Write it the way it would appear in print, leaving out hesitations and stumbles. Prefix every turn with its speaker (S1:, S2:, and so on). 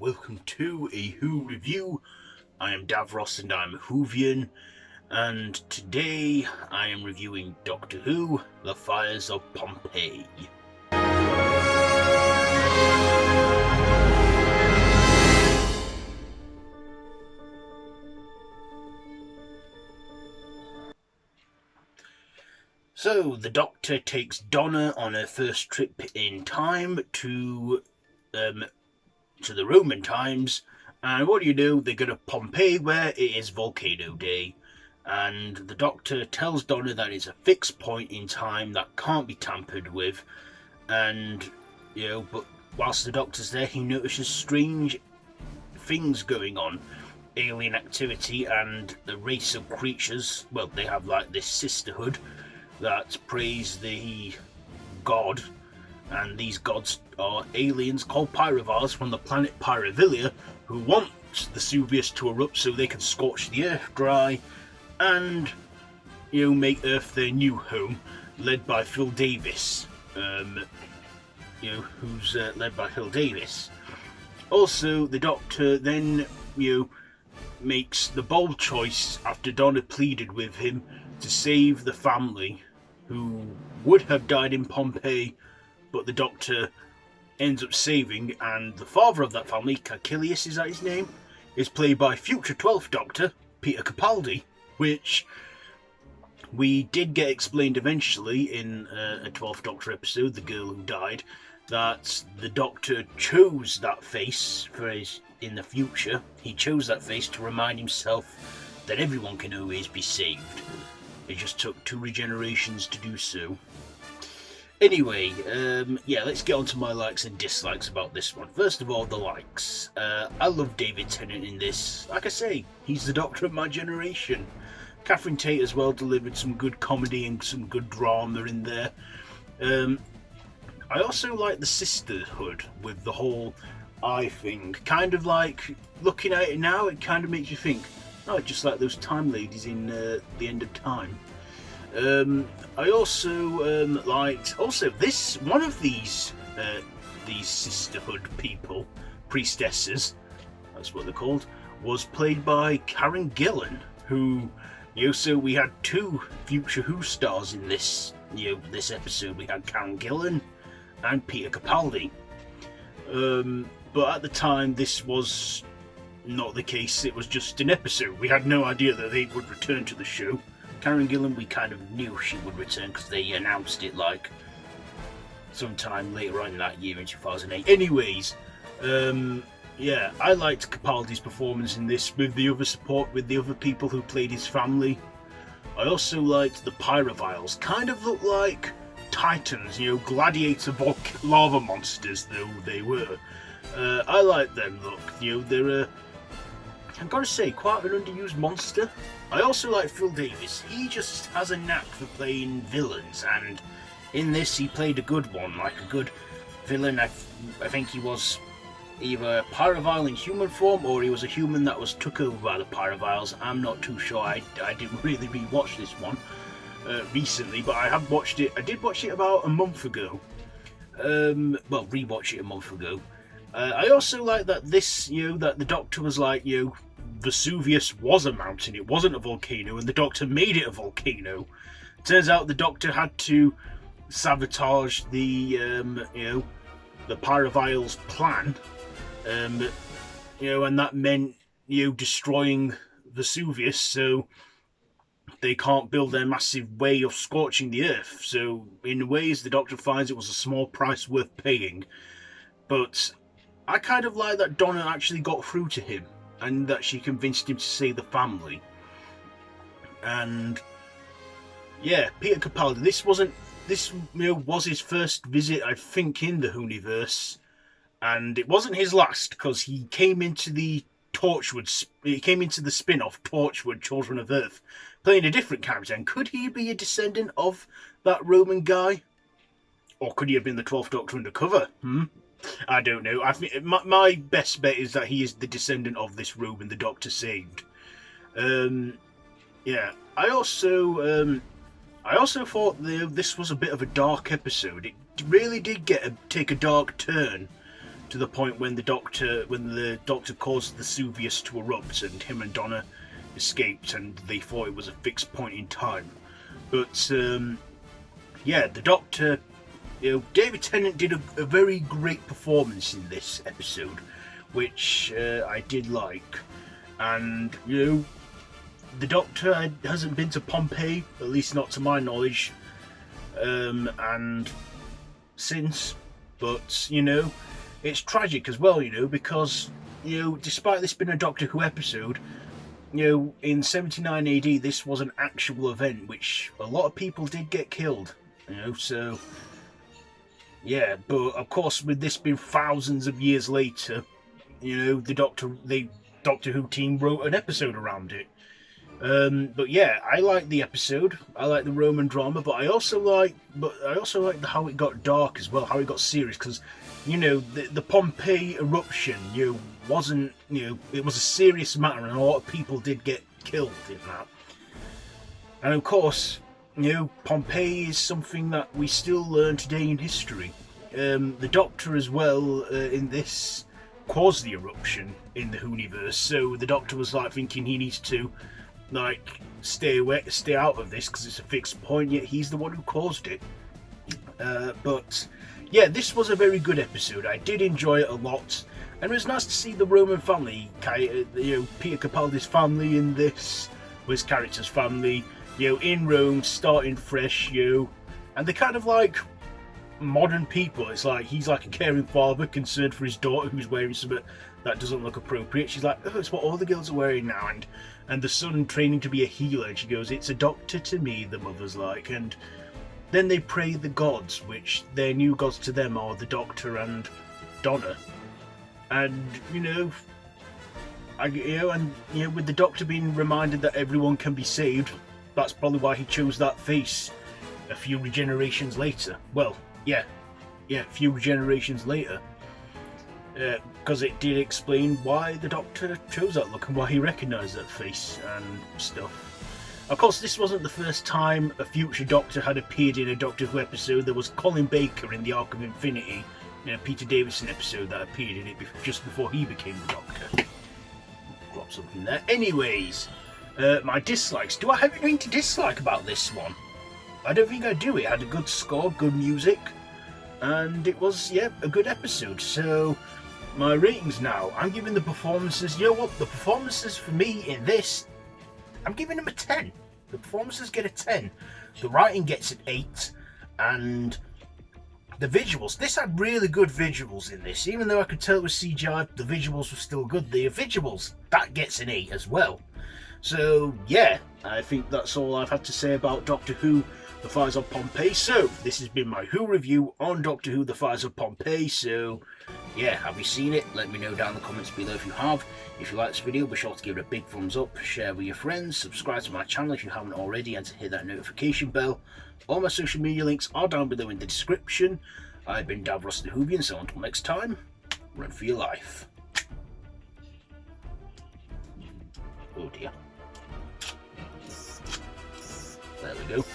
S1: welcome to a Who review. I am Davros and I'm a Whovian, and today I am reviewing Doctor Who, The Fires of Pompeii. So, the Doctor takes Donna on her first trip in time to the Roman times, and what do? They go to Pompeii, where it is Volcano Day, and the Doctor tells Donna that it's a fixed point in time that can't be tampered with, and, but whilst the Doctor's there, he notices strange things going on. Alien activity and the race of creatures, well, they have like this sisterhood that praise the god, and these gods are aliens called Pyrovars from the planet Pyrovilia, who want Vesuvius to erupt so they can scorch the earth dry and make Earth their new home, led by Phil Davis, who's led by Phil Davis. Also, the Doctor then makes the bold choice, after Donna pleaded with him, to save the family who would have died in Pompeii, but the Doctor ends up saving, and the father of that family, Caecilius, is that his name, is played by future 12th Doctor Peter Capaldi, which we did get explained eventually in a 12th Doctor episode, The Girl Who Died, that the Doctor chose that face for in the future. He chose that face to remind himself that everyone can always be saved. It just took 2 regenerations to do so. Anyway, let's get on to my likes and dislikes about this one. First of all, the likes. I love David Tennant in this. Like I say, he's the Doctor of my generation. Catherine Tate as well delivered some good comedy and some good drama in there. I also like the sisterhood with the whole eye thing. Kind of like, looking at it now, it kind of makes you think, oh, just like those time ladies in The End of Time. I also liked this one of these sisterhood people, priestesses, that's what they're called, was played by Karen Gillan, who so we had 2 future Who stars in this this episode. We had Karen Gillan and Peter Capaldi. But at the time, this was not the case. It was just an episode. We had no idea that they would return to the show. Karen Gillan, we kind of knew she would return because they announced it like sometime later on in that year in 2008. Anyways, I liked Capaldi's performance in this with the other support, with the other people who played his family. I also liked the Pyroviles. Kind of looked like Titans, gladiator lava monsters though they were. I like them look. They're I've got to say, quite an underused monster. I also like Phil Davis. He just has a knack for playing villains, and in this he played a good one, like a good villain. I think he was either a Pyrovile in human form, or he was a human that was took over by the Pyroviles. I'm not too sure. I didn't really rewatch this one recently, but I have watched it. I did watch it about a month ago. Rewatch it a month ago. I also like that this, that the Doctor was like, Vesuvius was a mountain, it wasn't a volcano, and the Doctor made it a volcano. Turns out the Doctor had to sabotage the, the Pyroviles' plan, and that meant, destroying Vesuvius, so they can't build their massive way of scorching the earth. So, in ways, the Doctor finds it was a small price worth paying, but I kind of like that Donna actually got through to him, and that she convinced him to save the family. And Peter Capaldi, this was his first visit, I think, in the Whoniverse, and it wasn't his last, because he came into the spin-off Torchwood Children of Earth, playing a different character. And could he be a descendant of that Roman guy? Or could he have been the 12th Doctor undercover? I don't know. I think my best bet is that he is the descendant of this Roman the Doctor saved. I also thought this was a bit of a dark episode. It really did take a dark turn to the point when the doctor caused the Vesuvius to erupt, and him and Donna escaped, and they thought it was a fixed point in time. But yeah, the Doctor, David Tennant did a very great performance in this episode, which I did like. And the Doctor hasn't been to Pompeii, at least not to my knowledge, and since. But it's tragic as well, because despite this being a Doctor Who episode, in 79 AD this was an actual event which a lot of people did get killed, so yeah. But of course, with this being thousands of years later, the Doctor Who team wrote an episode around it. But yeah, I like the episode. I like the Roman drama, but I also like how it got dark as well, how it got serious, because the Pompeii eruption wasn't, it was a serious matter, and a lot of people did get killed in that. And of course, Pompeii is something that we still learn today in history. The Doctor as well in this caused the eruption in the Whoniverse, so the Doctor was like thinking he needs to stay out of this because it's a fixed point, yet he's the one who caused it. But yeah, this was a very good episode. I did enjoy it a lot, and it was nice to see the Roman family, Peter Capaldi's family in this, his character's family, in Rome, starting fresh, and they're kind of like modern people. It's like he's like a caring father concerned for his daughter who's wearing something that doesn't look appropriate. She's like, oh, it's what all the girls are wearing now, and the son training to be a healer, and she goes, it's a doctor to me, the mother's like. And then they pray the gods, which their new gods to them are the Doctor and Donna. And with the Doctor being reminded that everyone can be saved, that's probably why he chose that face a few generations later. Well, yeah, a few generations later, because it did explain why the Doctor chose that look and why he recognised that face and stuff. Of course, this wasn't the first time a future Doctor had appeared in a Doctor Who episode. There was Colin Baker in the Arc of Infinity, a Peter Davison episode that appeared in it just before he became the Doctor. Drop something there. Anyways, my dislikes. Do I have anything to dislike about this one? I don't think I do. It had a good score, good music, and it was, a good episode. So my ratings now, I'm giving the performances, the performances for me in this, I'm giving them a 10. The performances get a 10. The writing gets an 8. And the visuals, this had really good visuals in this. Even though I could tell it was CGI, the visuals were still good. The visuals, that gets an 8 as well. So yeah, I think that's all I've had to say about Doctor Who, The Fires of Pompeii. So this has been my Who review on Doctor Who, The Fires of Pompeii. So yeah, have you seen it? Let me know down in the comments below if you have. If you like this video, be sure to give it a big thumbs up, share with your friends, subscribe to my channel if you haven't already, and to hit that notification bell. All my social media links are down below in the description. I've been Davros the Whovian, so until next time, run for your life. Oh dear. There we go.